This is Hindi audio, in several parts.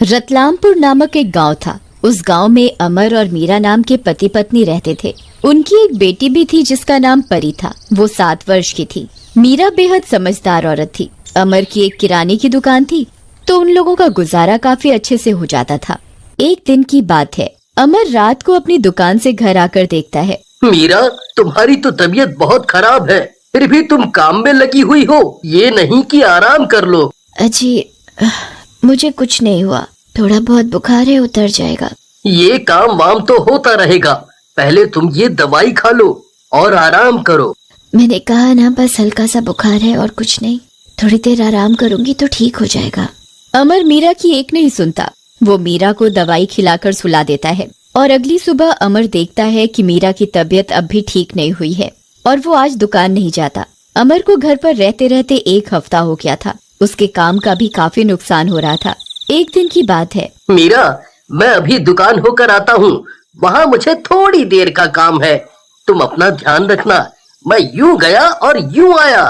रतलामपुर नामक एक गांव था। उस गांव में अमर और मीरा नाम के पति पत्नी रहते थे। उनकी एक बेटी भी थी जिसका नाम परी था। वो 7 वर्ष की थी। मीरा बेहद समझदार औरत थी। अमर की एक किराने की दुकान थी, तो उन लोगों का गुजारा काफी अच्छे से हो जाता था। एक दिन की बात है, अमर रात को अपनी दुकान से घर आकर देखता है। मीरा, तुम्हारी तो तबीयत बहुत खराब है, फिर भी तुम काम में लगी हुई हो। ये नहीं कि आराम कर लो। अजी, मुझे कुछ नहीं हुआ, थोड़ा बहुत बुखार है, उतर जाएगा। ये काम वाम तो होता रहेगा, पहले तुम ये दवाई खा लो और आराम करो। मैंने कहा ना, बस हल्का सा बुखार है और कुछ नहीं, थोड़ी देर आराम करूंगी तो ठीक हो जाएगा। अमर मीरा की एक नहीं सुनता। वो मीरा को दवाई खिलाकर सुला देता है और अगली सुबह अमर देखता है कि मीरा की तबीयत अब भी ठीक नहीं हुई है और वो आज दुकान नहीं जाता। अमर को घर पर रहते रहते 1 हफ्ता हो गया था। उसके काम का भी काफी नुकसान हो रहा था। एक दिन की बात है। मीरा, मैं अभी दुकान होकर आता हूँ, वहाँ मुझे थोड़ी देर का काम है, तुम अपना ध्यान रखना। मैं यूँ गया और यूँ आया।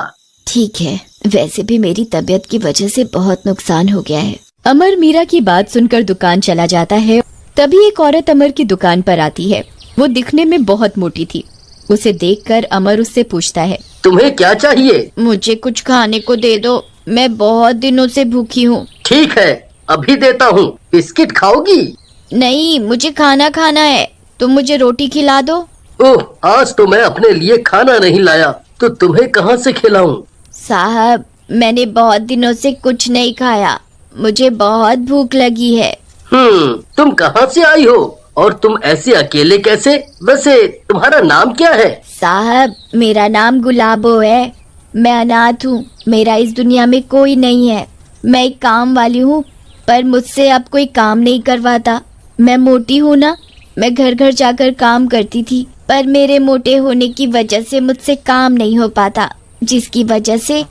ठीक है, वैसे भी मेरी तबीयत की वजह से बहुत नुकसान हो गया है। अमर मीरा की बात सुनकर दुकान चला जाता है। तभी एक औरत अमर की दुकान पर आती है। वो दिखने में बहुत मोटी थी। उसे देखकर अमर उससे पूछता है, तुम्हें क्या चाहिए? मुझे कुछ खाने को दे दो, मैं बहुत दिनों से भूखी हूँ। ठीक है, अभी देता हूँ। बिस्किट खाओगी? नहीं, मुझे खाना खाना है, तुम मुझे रोटी खिला दो। ओह, आज तो मैं अपने लिए खाना नहीं लाया, तो तुम्हें कहाँ से खिलाऊं? साहब, मैंने बहुत दिनों से कुछ नहीं खाया, मुझे बहुत भूख लगी है। तुम कहाँ से आई हो और तुम ऐसे अकेले कैसे? वैसे तुम्हारा नाम क्या है? साहब, मेरा नाम गुलाबो है। मैं अनाथ हूँ, मेरा इस दुनिया में कोई नहीं है। मैं एक काम वाली हूँ, पर मुझसे अब कोई काम नहीं करवाता। मैं मोटी हूँ ना, मैं घर घर जाकर काम करती थी, पर मेरे मोटे होने की वजह से मुझसे काम नहीं हो पाता, जिसकी वजह से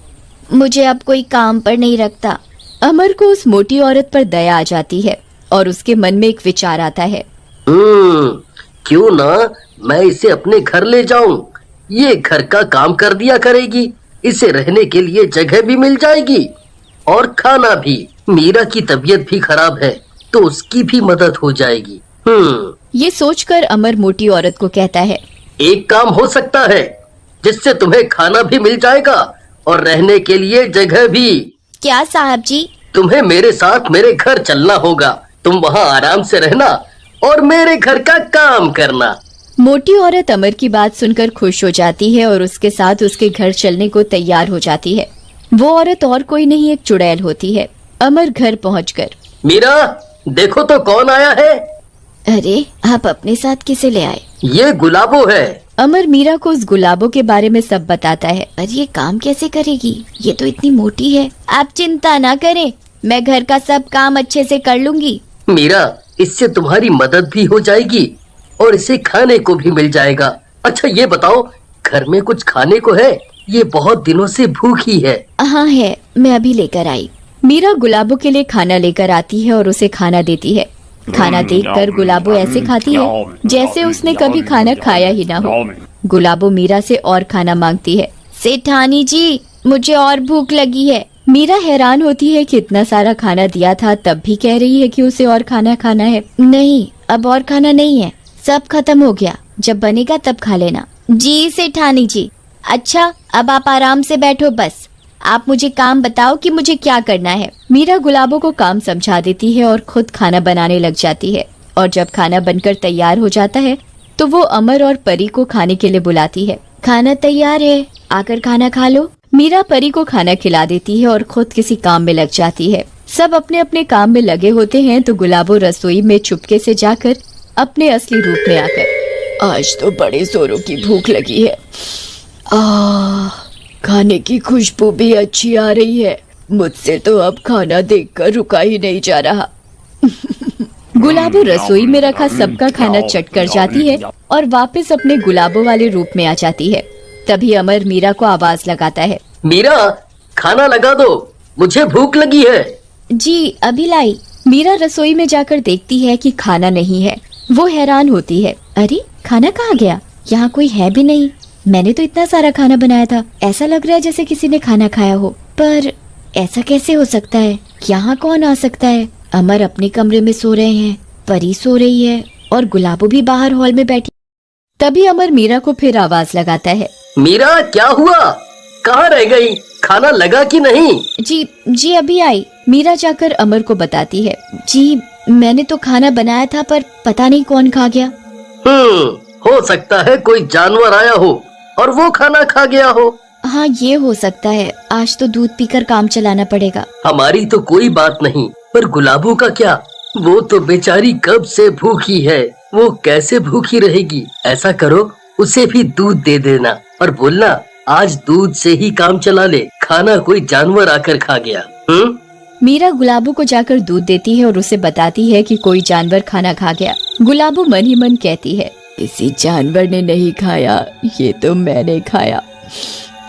मुझे अब कोई काम पर नहीं रखता। अमर को उस मोटी औरत पर दया आ जाती है और उसके मन में एक विचार आता है। क्यों ना मैं इसे अपने घर ले जाऊं? ये घर का काम कर दिया करेगी, इसे रहने के लिए जगह भी मिल जाएगी और खाना भी। मीरा की तबीयत भी खराब है, तो उसकी भी मदद हो जाएगी। ये सोचकर अमर मोटी औरत को कहता है, एक काम हो सकता है, जिससे तुम्हें खाना भी मिल जाएगा और रहने के लिए जगह भी। क्या साहब जी? तुम्हें मेरे साथ मेरे घर चलना होगा। तुम वहाँ आराम से रहना और मेरे घर का काम करना। मोटी औरत अमर की बात सुनकर खुश हो जाती है और उसके साथ उसके घर चलने को तैयार हो जाती है। वो औरत और कोई नहीं, एक चुड़ैल होती है। अमर घर पहुंचकर, मीरा, देखो तो कौन आया है। अरे, आप अपने साथ किसे ले आए? ये गुलाबो है। अमर मीरा को उस गुलाबो के बारे में सब बताता है। पर ये काम कैसे करेगी? ये तो इतनी मोटी है। आप चिंता ना करें, मैं घर का सब काम अच्छे से कर लूंगी। मीरा, इससे तुम्हारी मदद भी हो जाएगी और इसे खाने को भी मिल जाएगा। अच्छा ये बताओ, घर में कुछ खाने को है? ये बहुत दिनों से भूखी है। हाँ है, मैं अभी लेकर आई। मीरा गुलाबो के लिए खाना लेकर आती है और उसे खाना देती है। खाना देखकर गुलाबो ऐसे खाती है जैसे उसने कभी खाना खाया ही ना हो। गुलाबो मीरा से और खाना मांगती है। सेठानी जी, मुझे और भूख लगी है। मीरा हैरान होती है कि इतना सारा खाना दिया था, तब भी कह रही है कि उसे और खाना खाना है। नहीं, अब और खाना नहीं है, सब खत्म हो गया, जब बनेगा तब खा लेना। जी सेठानी जी। अच्छा, अब आप आराम से बैठो, बस आप मुझे काम बताओ कि मुझे क्या करना है। मीरा गुलाबो को काम समझा देती है और खुद खाना बनाने लग जाती है। और जब खाना बनकर तैयार हो जाता है तो वो अमर और परी को खाने के लिए बुलाती है। खाना तैयार है, आकर खाना खा लो। मीरा परी को खाना खिला देती है और खुद किसी काम में लग जाती है। सब अपने अपने काम में लगे होते हैं तो गुलाबो रसोई में चुपके से जाकर अपने असली रूप में आकर, आज तो बड़े जोरों की भूख लगी है, खाने की खुशबू भी अच्छी आ रही है, मुझसे तो अब खाना देखकर रुका ही नहीं जा रहा। गुलाबो रसोई में रखा सबका खाना चट कर जाती है और वापस अपने गुलाबो वाले रूप में आ जाती है। तभी अमर मीरा को आवाज लगाता है। मीरा, खाना लगा दो, मुझे भूख लगी है। जी, अभी लाई। मीरा रसोई में जाकर देखती है कि खाना नहीं है। वो हैरान होती है, अरे खाना कहाँ गया? यहाँ कोई है भी नहीं। मैंने तो इतना सारा खाना बनाया था, ऐसा लग रहा है जैसे किसी ने खाना खाया हो। पर ऐसा कैसे हो सकता है? यहाँ कौन आ सकता है? अमर अपने कमरे में सो रहे हैं, परी सो रही है और गुलाबो भी बाहर हॉल में बैठी। तभी अमर मीरा को फिर आवाज लगाता है। मीरा, क्या हुआ? कहाँ रह गई? खाना लगा कि नहीं? जी अभी आई। मीरा जाकर अमर को बताती है। जी मैंने तो खाना बनाया था पर पता नहीं कौन खा गया। हो सकता है कोई जानवर आया हो और वो खाना खा गया हो। हाँ ये हो सकता है, आज तो दूध पीकर काम चलाना पड़ेगा। हमारी तो कोई बात नहीं, पर गुलाबो का क्या? वो तो बेचारी कब से भूखी है, वो कैसे भूखी रहेगी? ऐसा करो, उसे भी दूध दे देना और बोलना आज दूध से ही काम चला ले, खाना कोई जानवर आकर खा गया। मीरा गुलाबो को जाकर दूध देती है और उसे बताती है कि कोई जानवर खाना खा गया। गुलाबो मन ही मन कहती है, किसी जानवर ने नहीं खाया, ये तो मैंने खाया।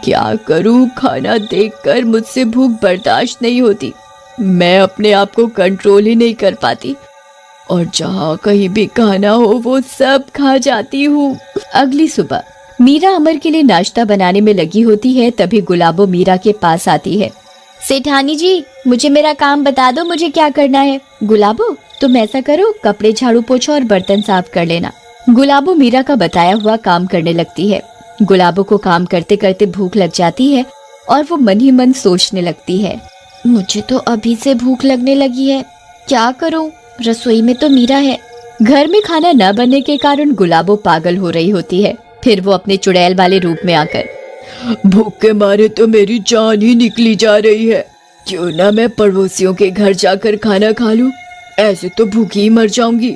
क्या करूं, खाना देखकर मुझसे भूख बर्दाश्त नहीं होती। मैं अपने आप को कंट्रोल ही नहीं कर पाती और जहाँ कहीं भी खाना हो वो सब खा जाती हूँ। अगली सुबह मीरा अमर के लिए नाश्ता बनाने में लगी होती है। तभी गुलाबो मीरा के पास आती है। सेठानी जी, मुझे मेरा काम बता दो, मुझे क्या करना है? गुलाबो, तुम ऐसा करो, कपड़े झाड़ू पोछो और बर्तन साफ कर लेना। गुलाबो मीरा का बताया हुआ काम करने लगती है। गुलाबो को काम करते करते भूख लग जाती है और वो मन ही मन सोचने लगती है, मुझे तो अभी से भूख लगने लगी है, क्या करूं? रसोई में तो मीरा है। घर में खाना न बनने के कारण गुलाबो पागल हो रही होती है। फिर वो अपने चुड़ैल वाले रूप में आकर, भूख के मारे तो मेरी जान ही निकली जा रही है, क्यों ना मैं पड़ोसियों के घर जाकर खाना खा लूं, ऐसे तो भूखी ही मर जाऊंगी।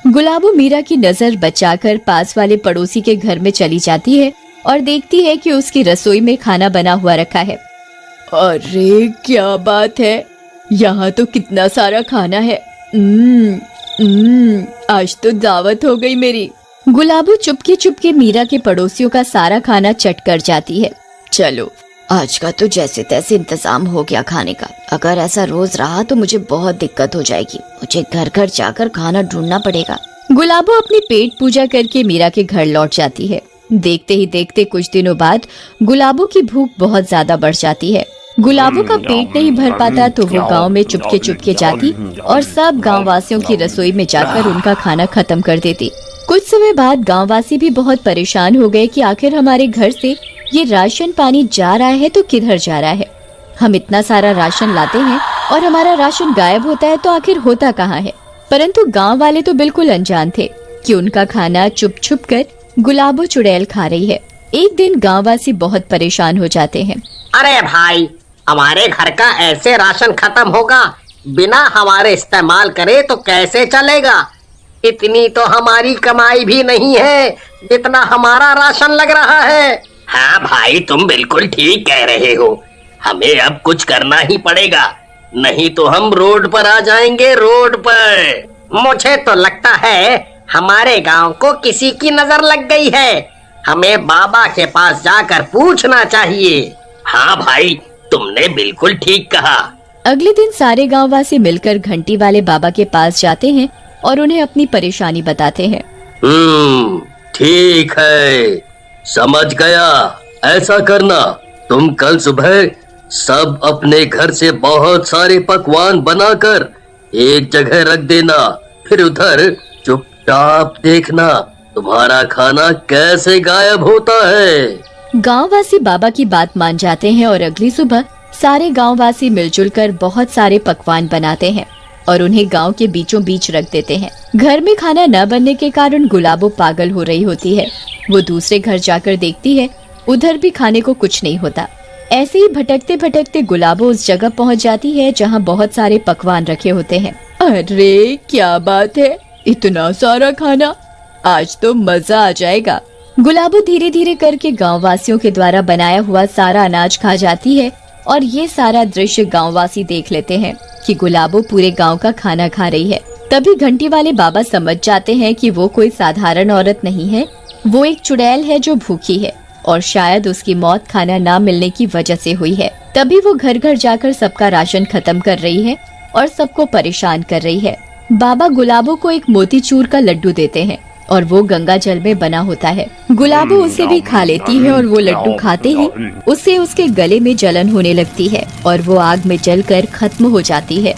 गुलाबो मीरा की नजर बचाकर पास वाले पड़ोसी के घर में चली जाती है और देखती है कि उसकी रसोई में खाना बना हुआ रखा है। अरे क्या बात है, यहाँ तो कितना सारा खाना है। आज तो दावत हो गई मेरी। गुलाबो चुपके चुपके मीरा के पड़ोसियों का सारा खाना चट कर जाती है। चलो, आज का तो जैसे तैसे इंतजाम हो गया खाने का। अगर ऐसा रोज रहा तो मुझे बहुत दिक्कत हो जाएगी, मुझे घर घर जाकर खाना ढूंढना पड़ेगा। गुलाबो अपनी पेट पूजा करके मीरा के घर लौट जाती है। देखते ही देखते कुछ दिनों बाद गुलाबो की भूख बहुत ज्यादा बढ़ जाती है। गुलाबो का पेट नहीं भर पाता तो वो गांव में चुपके चुपके जाती और सब गांव वासियों की रसोई में जाकर उनका खाना खत्म कर देती। कुछ समय बाद गांव वासी भी बहुत परेशान हो गए कि आखिर हमारे घर से ये राशन पानी जा रहा है तो किधर जा रहा है। हम इतना सारा राशन लाते हैं और हमारा राशन गायब होता है तो आखिर होता कहाँ है। परंतु गांव वाले तो बिल्कुल अनजान थे कि उनका खाना चुप छुप कर गुलाबो चुड़ैल खा रही है। एक दिन गाँव वासी बहुत परेशान हो जाते हैं। अरे भाई, हमारे घर का ऐसे राशन खत्म होगा, बिना हमारे इस्तेमाल करे तो कैसे चलेगा? इतनी तो हमारी कमाई भी नहीं है जितना हमारा राशन लग रहा है। हाँ भाई, तुम बिल्कुल ठीक कह रहे हो, हमें अब कुछ करना ही पड़ेगा, नहीं तो हम रोड पर आ जाएंगे, रोड पर। मुझे तो लगता है हमारे गांव को किसी की नजर लग गई है, हमें बाबा के पास जाकर पूछना चाहिए। हाँ भाई, तुमने बिल्कुल ठीक कहा। अगले दिन सारे गांववासी मिलकर घंटी वाले बाबा के पास जाते हैं और उन्हें अपनी परेशानी बताते हैं। ठीक है, समझ गया। ऐसा करना, तुम कल सुबह सब अपने घर से बहुत सारे पकवान बनाकर एक जगह रख देना, फिर उधर चुपचाप देखना तुम्हारा खाना कैसे गायब होता है। गांववासी बाबा की बात मान जाते हैं और अगली सुबह सारे गांववासी मिलजुल कर बहुत सारे पकवान बनाते हैं और उन्हें गांव के बीचों बीच रख देते हैं। घर में खाना न बनने के कारण गुलाबो पागल हो रही होती है। वो दूसरे घर जाकर देखती है, उधर भी खाने को कुछ नहीं होता। ऐसे ही भटकते भटकते गुलाबो उस जगह पहुंच जाती है जहां बहुत सारे पकवान रखे होते हैं। अरे क्या बात है, इतना सारा खाना, आज तो मजा आ जाएगा। गुलाबो धीरे धीरे करके गांववासियों के द्वारा बनाया हुआ सारा अनाज खा जाती है और ये सारा दृश्य गांववासी देख लेते हैं कि गुलाबो पूरे गांव का खाना खा रही है। तभी घंटी वाले बाबा समझ जाते हैं कि वो कोई साधारण औरत नहीं है, वो एक चुड़ैल है जो भूखी है और शायद उसकी मौत खाना ना मिलने की वजह से हुई है। तभी वो घर घर जाकर सबका राशन खत्म कर रही है और सबको परेशान कर रही है। बाबा गुलाबो को एक मोतीचूर का लड्डू देते हैं और वो गंगा जल में बना होता है। गुलाबो उसे भी खा लेती है और वो लड्डू खाते ही उसे उसके गले में जलन होने लगती है और वो आग में जलकर खत्म हो जाती है।